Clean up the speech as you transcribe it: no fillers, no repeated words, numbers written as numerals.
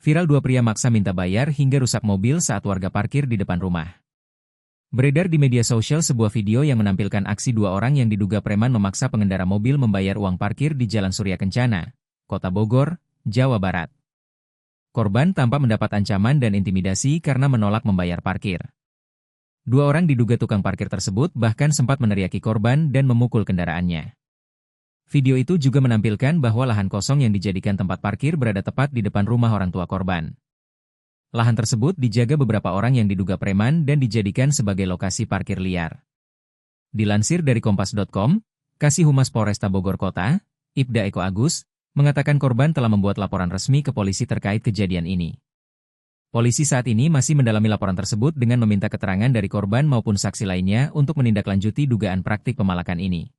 Viral dua pria maksa minta bayar hingga rusak mobil saat warga parkir di depan rumah. Beredar di media sosial sebuah video yang menampilkan aksi dua orang yang diduga preman memaksa pengendara mobil membayar uang parkir di Jalan Surya Kencana, Kota Bogor, Jawa Barat. Korban tampak mendapat ancaman dan intimidasi karena menolak membayar parkir. Dua orang diduga tukang parkir tersebut bahkan sempat meneriaki korban dan memukul kendaraannya. Video itu juga menampilkan bahwa lahan kosong yang dijadikan tempat parkir berada tepat di depan rumah orang tua korban. Lahan tersebut dijaga beberapa orang yang diduga preman dan dijadikan sebagai lokasi parkir liar. Dilansir dari kompas.com, Kasih Humas Polresta Bogor Kota, Ibda Eko Agus, mengatakan korban telah membuat laporan resmi ke polisi terkait kejadian ini. Polisi saat ini masih mendalami laporan tersebut dengan meminta keterangan dari korban maupun saksi lainnya untuk menindaklanjuti dugaan praktik pemalakan ini.